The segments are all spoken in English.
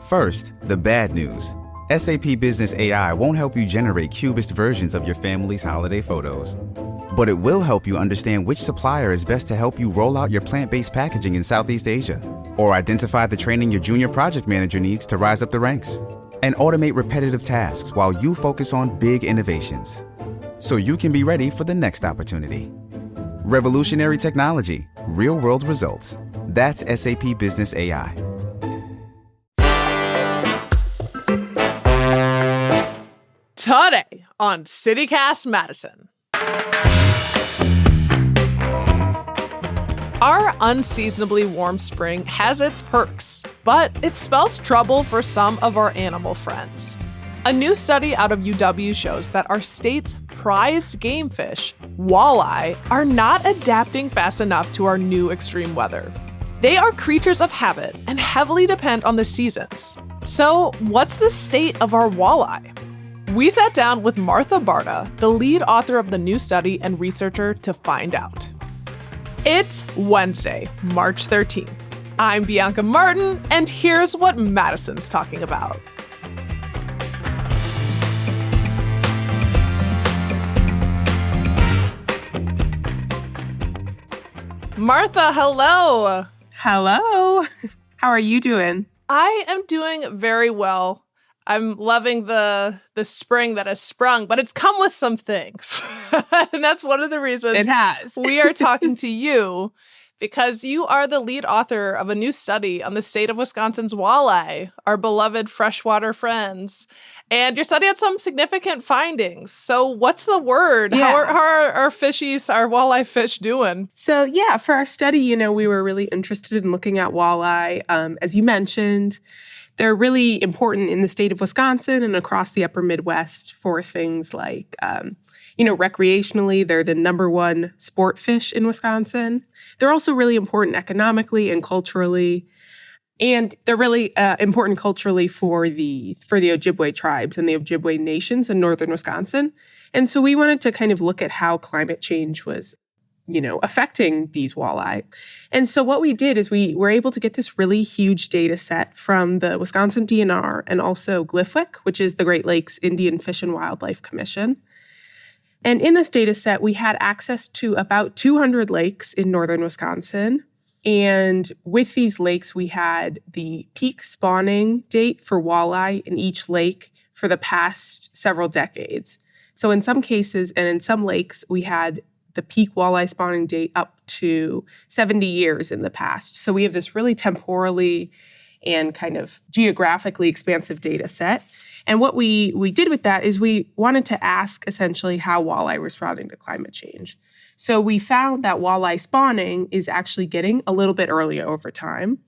First, the bad news. SAP Business AI won't help you generate cubist versions of your family's holiday photos. But it will help you understand which supplier is best to help you roll out your plant-based packaging in Southeast Asia, or identify the training your junior project manager needs to rise up the ranks, and automate repetitive tasks while you focus on big innovations, so you can be ready for the next opportunity. Revolutionary technology, real-world results. That's SAP Business AI. Today on CityCast Madison. Our unseasonably warm spring has its perks, but it spells trouble for some of our animal friends. A new study out of UW shows that our state's prized game fish, walleye, are not adapting fast enough to our new extreme weather. They are creatures of habit and heavily depend on the seasons. So, what's the state of our walleye? We sat down with Martha Barta, the lead author of the new study and researcher, to find out. It's Wednesday, March 13th. I'm Bianca Martin, and here's what Madison's talking about. Martha, hello. Hello. How are you doing? I am doing very well. I'm loving the spring that has sprung, but it's come with some things. And that's one of the reasons it has. We are talking to you, because you are the lead author of a new study on the state of Wisconsin's walleye, our beloved freshwater friends. And your study had some significant findings. So what's the word? Yeah. How are our fishies, our walleye fish doing? So yeah, for our study, we were really interested in looking at walleye. As you mentioned, they're really important in the state of Wisconsin and across the upper Midwest for things like, recreationally, they're the number one sport fish in Wisconsin. They're also really important economically and culturally. And they're really important culturally for the Ojibwe tribes and the Ojibwe nations in northern Wisconsin. And so we wanted to kind of look at how climate change was affecting these walleye. And so what we did is we were able to get this really huge data set from the Wisconsin DNR and also GLFWC, which is the Great Lakes Indian Fish and Wildlife Commission. And in this data set, we had access to about 200 lakes in northern Wisconsin. And with these lakes, we had the peak spawning date for walleye in each lake for the past several decades. So in some cases and in some lakes, we had the peak walleye spawning date up to 70 years in the past. So we have this really temporally and kind of geographically expansive data set. And what we did with that is we wanted to ask essentially how walleye responding to climate change. So we found that walleye spawning is actually getting a little bit earlier over time,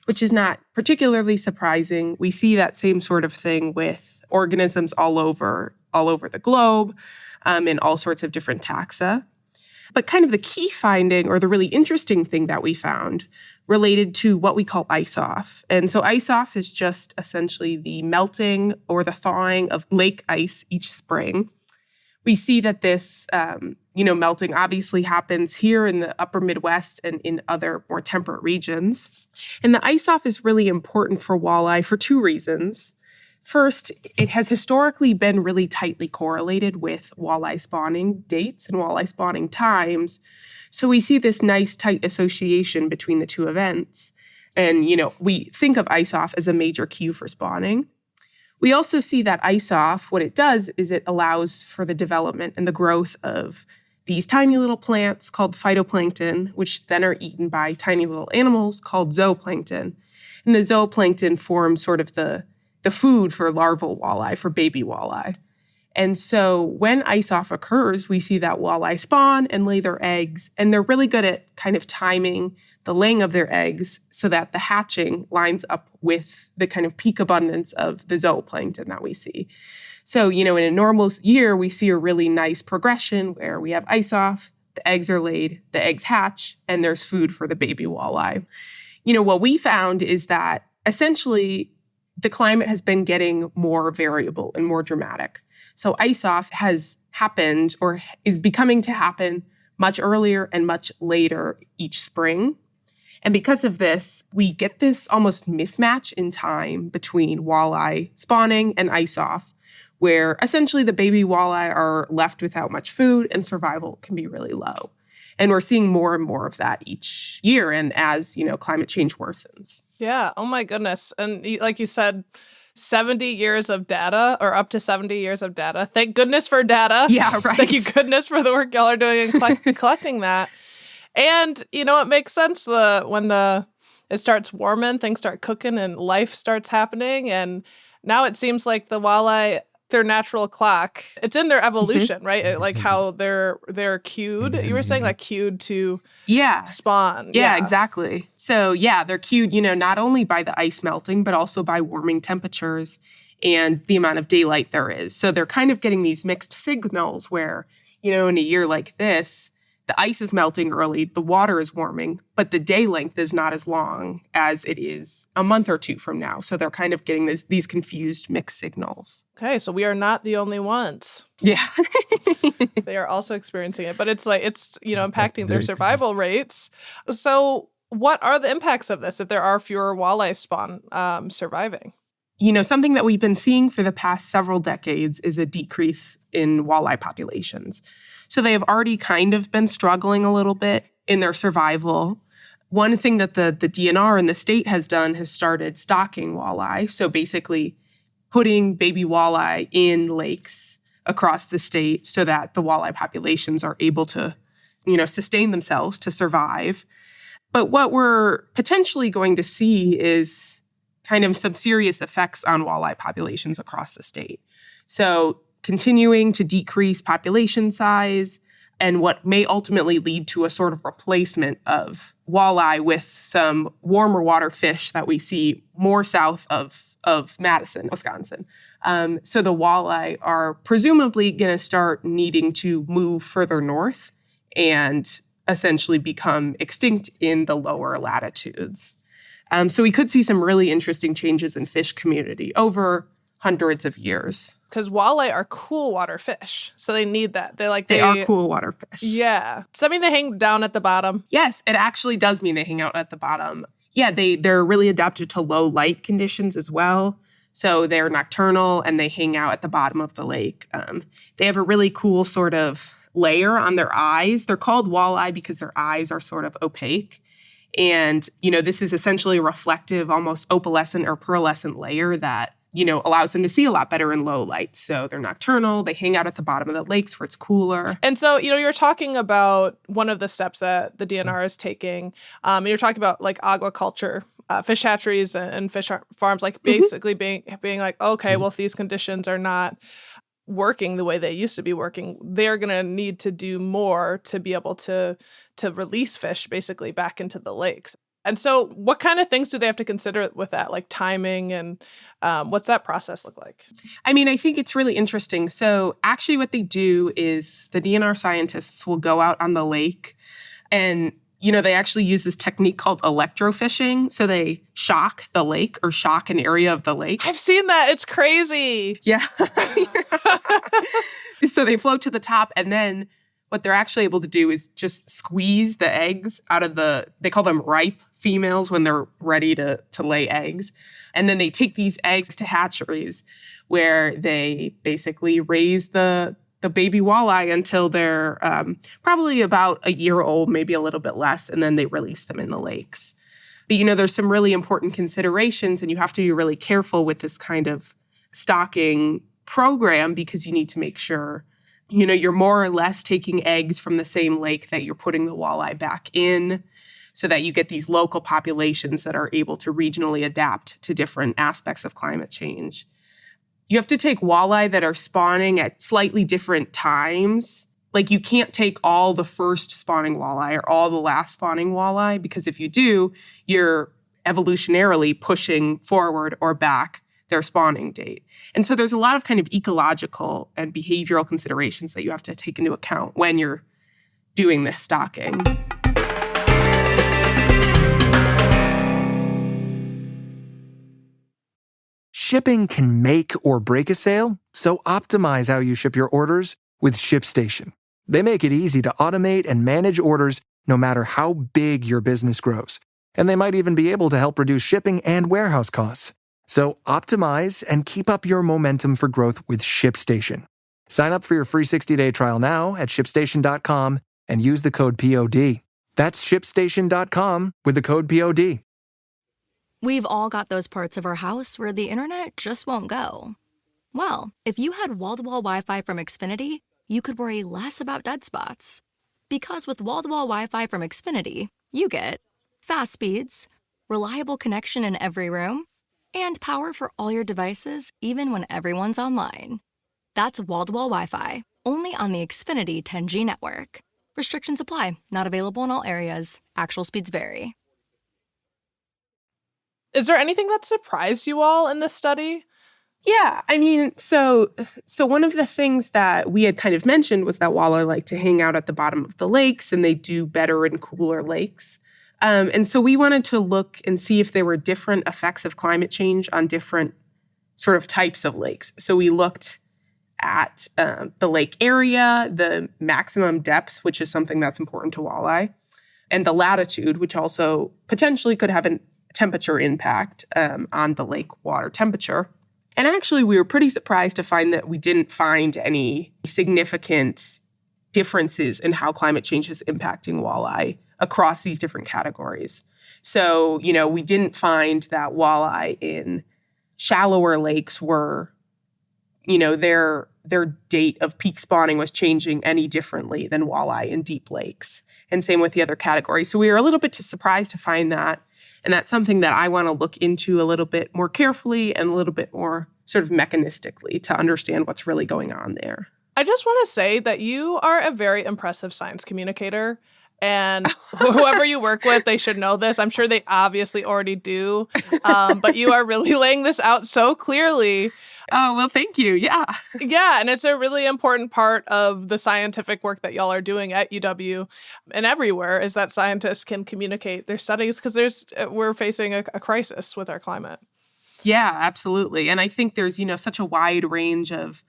which is not particularly surprising. We see that same sort of thing with organisms all over the globe in all sorts of different taxa. But kind of the key finding, or the really interesting thing that we found, related to what we call ice-off. And so ice-off is just essentially the melting or the thawing of lake ice each spring. We see that this, melting obviously happens here in the upper Midwest and in other more temperate regions. And the ice-off is really important for walleye for two reasons. First, it has historically been really tightly correlated with walleye spawning dates and walleye spawning times. So we see this nice tight association between the two events. And, we think of ice-off as a major cue for spawning. We also see that ice-off, what it does is it allows for the development and the growth of these tiny little plants called phytoplankton, which then are eaten by tiny little animals called zooplankton. And the zooplankton forms sort of the food for larval walleye, for baby walleye. And so when ice-off occurs, we see that walleye spawn and lay their eggs, and they're really good at kind of timing the laying of their eggs so that the hatching lines up with the kind of peak abundance of the zooplankton that we see. So, in a normal year, we see a really nice progression where we have ice-off, the eggs are laid, the eggs hatch, and there's food for the baby walleye. What we found is that essentially the climate has been getting more variable and more dramatic. So ice-off has happened or is becoming to happen much earlier and much later each spring. And because of this, we get this almost mismatch in time between walleye spawning and ice off, where essentially the baby walleye are left without much food and survival can be really low. And we're seeing more and more of that each year and as, climate change worsens. Yeah. Oh my goodness. And like you said, 70 years of data, or up to 70 years of data. Thank goodness for data. Yeah, right. Thank you goodness for the work y'all are doing in collecting that. And, it makes sense when it starts warming, things start cooking and life starts happening. And now it seems like the walleye, their natural clock, it's in their evolution, right? Like how they're cued. You were saying like cued to spawn. Yeah, exactly. So they're cued, not only by the ice melting, but also by warming temperatures and the amount of daylight there is. So they're kind of getting these mixed signals where, in a year like this, the ice is melting early, the water is warming, but the day length is not as long as it is a month or two from now. So they're kind of getting these confused mixed signals. Okay, so we are not the only ones. Yeah. They are also experiencing it, but it's impacting their survival rates. So what are the impacts of this if there are fewer walleye spawn surviving? Something that we've been seeing for the past several decades is a decrease in walleye populations. So they have already kind of been struggling a little bit in their survival. One thing that the DNR and the state has done has started stocking walleye. So basically putting baby walleye in lakes across the state so that the walleye populations are able to, sustain themselves, to survive. But what we're potentially going to see is kind of some serious effects on walleye populations across the state. So continuing to decrease population size, and what may ultimately lead to a sort of replacement of walleye with some warmer water fish that we see more south of Madison, Wisconsin. So the walleye are presumably going to start needing to move further north and essentially become extinct in the lower latitudes. So we could see some really interesting changes in fish community over hundreds of years. Because walleye are cool water fish, so they need that. They are cool water fish. Yeah. Does that mean they hang down at the bottom? Yes, it actually does mean they hang out at the bottom. Yeah, they're really adapted to low light conditions as well. So they're nocturnal and they hang out at the bottom of the lake. They have a really cool sort of layer on their eyes. They're called walleye because their eyes are sort of opaque. And, this is essentially a reflective, almost opalescent or pearlescent layer that allows them to see a lot better in low light. So they're nocturnal. They hang out at the bottom of the lakes where it's cooler. And so, you're talking about one of the steps that the DNR is taking. You're talking about like aquaculture, fish hatcheries and fish farms, like basically being like, okay, well, if these conditions are not working the way they used to be working, they're going to need to do more to be able to release fish basically back into the lakes. And so what kind of things do they have to consider with that, like timing and what's that process look like? I mean, I think it's really interesting. So actually what they do is the DNR scientists will go out on the lake and, they actually use this technique called electrofishing. So they shock the lake or shock an area of the lake. I've seen that. It's crazy. Yeah. So they float to the top and then what they're actually able to do is just squeeze the eggs out of they call them ripe females when they're ready to lay eggs. And then they take these eggs to hatcheries where they basically raise the baby walleye until they're probably about a year old, maybe a little bit less, and then they release them in the lakes. But, there's some really important considerations, and you have to be really careful with this kind of stocking program because you need to make sure you're more or less taking eggs from the same lake that you're putting the walleye back in so that you get these local populations that are able to regionally adapt to different aspects of climate change. You have to take walleye that are spawning at slightly different times. Like you can't take all the first spawning walleye or all the last spawning walleye because if you do, you're evolutionarily pushing forward or back their spawning date. And so there's a lot of kind of ecological and behavioral considerations that you have to take into account when you're doing this stocking. Shipping can make or break a sale, so optimize how you ship your orders with ShipStation. They make it easy to automate and manage orders no matter how big your business grows. And they might even be able to help reduce shipping and warehouse costs. So optimize and keep up your momentum for growth with ShipStation. Sign up for your free 60-day trial now at ShipStation.com and use the code POD. That's ShipStation.com with the code POD. We've all got those parts of our house where the internet just won't go. Well, if you had wall-to-wall Wi-Fi from Xfinity, you could worry less about dead spots. Because with wall-to-wall Wi-Fi from Xfinity, you get fast speeds, reliable connection in every room, and power for all your devices, even when everyone's online. That's wall-to-wall Wi-Fi, only on the Xfinity 10G network. Restrictions apply. Not available in all areas. Actual speeds vary. Is there anything that surprised you all in this study? Yeah, I mean, so one of the things that we had kind of mentioned was that walleye like to hang out at the bottom of the lakes, and they do better in cooler lakes. And so we wanted to look and see if there were different effects of climate change on different sort of types of lakes. So we looked at the lake area, the maximum depth, which is something that's important to walleye, and the latitude, which also potentially could have a temperature impact on the lake water temperature. And actually, we were pretty surprised to find that we didn't find any significant differences in how climate change is impacting walleye across these different categories. So, we didn't find that walleye in shallower lakes were, their date of peak spawning was changing any differently than walleye in deep lakes. And same with the other categories. So we were a little bit surprised to find that. And that's something that I want to look into a little bit more carefully and a little bit more sort of mechanistically to understand what's really going on there. I just want to say that you are a very impressive science communicator. And whoever you work with, they should know this. I'm sure they obviously already do. But you are really laying this out so clearly. Oh, well, thank you. Yeah. Yeah. And it's a really important part of the scientific work that y'all are doing at UW and everywhere is that scientists can communicate their studies because we're facing a crisis with our climate. Yeah, absolutely. And I think there's, such a wide range of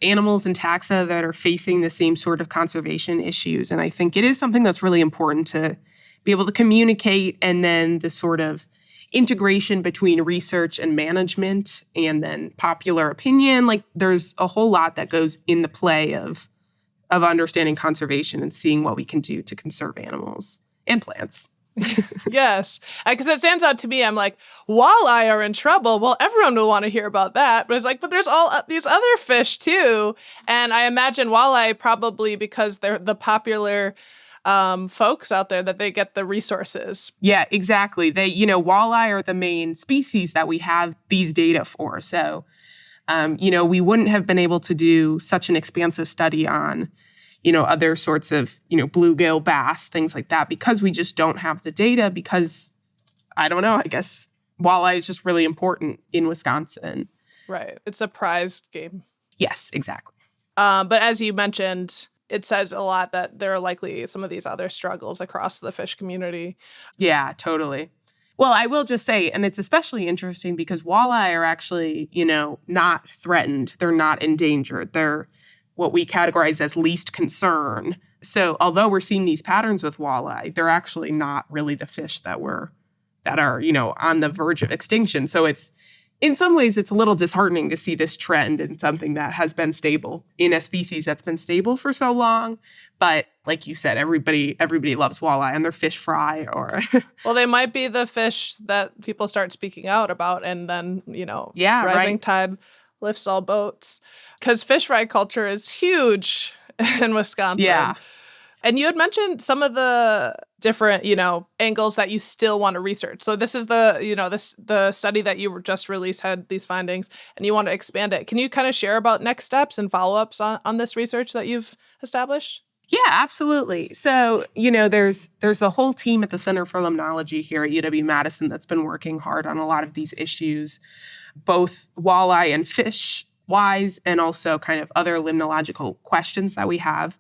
animals and taxa that are facing the same sort of conservation issues. And I think it is something that's really important to be able to communicate, and then the sort of integration between research and management and then popular opinion. Like there's a whole lot that goes in the play of understanding conservation and seeing what we can do to conserve animals and plants. Yes, because it stands out to me. I'm like, walleye are in trouble. Well, everyone will want to hear about that. But it's like, but there's all these other fish too. And I imagine walleye probably because they're the popular folks out there that they get the resources. Yeah, exactly. They, walleye are the main species that we have these data for. So, we wouldn't have been able to do such an expansive study on other sorts of, bluegill, bass, things like that, because we just don't have the data because, I don't know, I guess walleye is just really important in Wisconsin. Right. It's a prized game. Yes, exactly. But as you mentioned, it says a lot that there are likely some of these other struggles across the fish community. Yeah, totally. Well, I will just say, and it's especially interesting because walleye are actually, not threatened. They're not endangered. They're what we categorize as least concern. So although we're seeing these patterns with walleye, they're actually not really the fish that are, on the verge of extinction. So in some ways, it's a little disheartening to see this trend in something that has been stable, in a species that's been stable for so long. But like you said, everybody loves walleye and their fish fry or... Well, they might be the fish that people start speaking out about and then, rising tide lifts all boats. Because fish fry culture is huge in Wisconsin. Yeah. And you had mentioned some of the different, angles that you still want to research. So this is the study that you just released had these findings and you want to expand it. Can you kind of share about next steps and follow-ups on this research that you've established? Yeah, absolutely. So, there's a whole team at the Center for Limnology here at UW-Madison that's been working hard on a lot of these issues, both walleye and fish-wise, and also kind of other limnological questions that we have.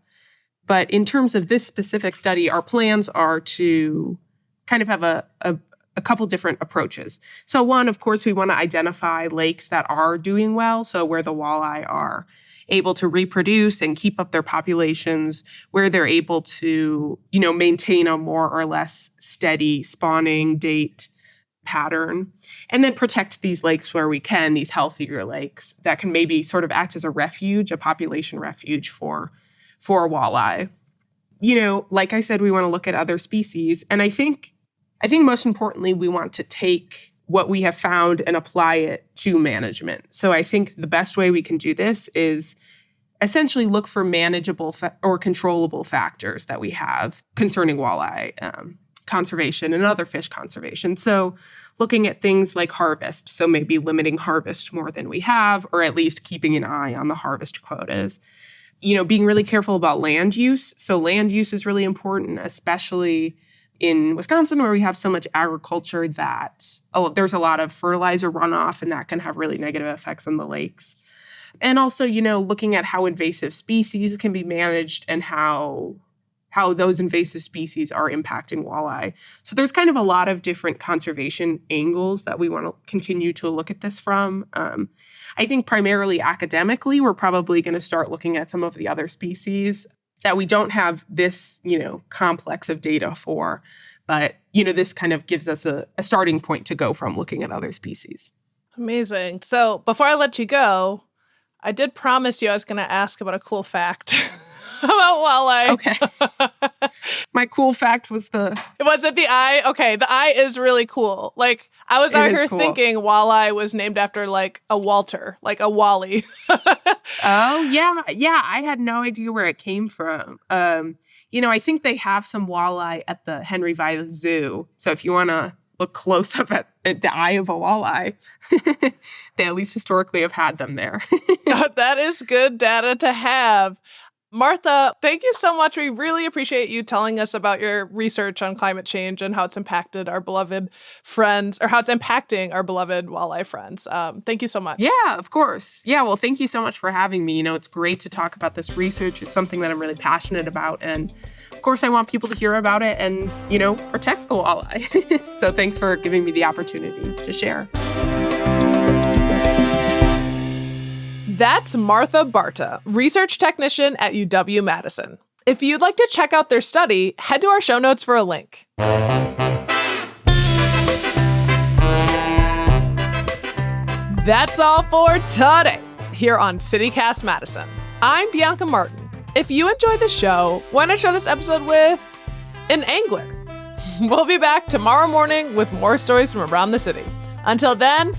But in terms of this specific study, our plans are to kind of have a couple different approaches. So one, of course, we want to identify lakes that are doing well, so where the walleye are able to reproduce and keep up their populations, where they're able to, maintain a more or less steady spawning date pattern, and then protect these lakes where we can, these healthier lakes that can maybe sort of act as a refuge, a population refuge for walleye. Like I said, we want to look at other species. And I think most importantly, we want to take what we have found and apply it to management. So I think the best way we can do this is essentially look for manageable or controllable factors that we have concerning walleye conservation and other fish conservation. So looking at things like harvest, so maybe limiting harvest more than we have, or at least keeping an eye on the harvest quotas. Being really careful about land use. So land use is really important, especially in Wisconsin, where we have so much agriculture that there's a lot of fertilizer runoff, and that can have really negative effects on the lakes. And also, looking at how invasive species can be managed and how those invasive species are impacting walleye. So there's kind of a lot of different conservation angles that we want to continue to look at this from. I think primarily academically, we're probably going to start looking at some of the other species that we don't have this, complex of data for. But, this kind of gives us a starting point to go from looking at other species. Amazing. So before I let you go, I did promise you I was going to ask about a cool fact about walleye. Okay. My cool fact was Was it the eye? Okay, the eye is really cool. Like, I was out here thinking walleye was named after, like, a Walter, like a Wally. Oh, yeah. Yeah, I had no idea where it came from. I think they have some walleye at the Henry Vilas Zoo. So if you want to look close up at the eye of a walleye, they at least historically have had them there. That is good data to have. Martha, thank you so much. We really appreciate you telling us about your research on climate change and how it's impacted our beloved friends, or how it's impacting our beloved walleye friends. Thank you so much. Yeah, of course. Yeah, well, thank you so much for having me. It's great to talk about this research. It's something that I'm really passionate about. And of course, I want people to hear about it and, protect the walleye. So thanks for giving me the opportunity to share. That's Martha Barta, research technician at UW-Madison. If you'd like to check out their study, head to our show notes for a link. That's all for today here on CityCast Madison. I'm Bianca Martin. If you enjoyed the show, why not share this episode with an angler? We'll be back tomorrow morning with more stories from around the city. Until then,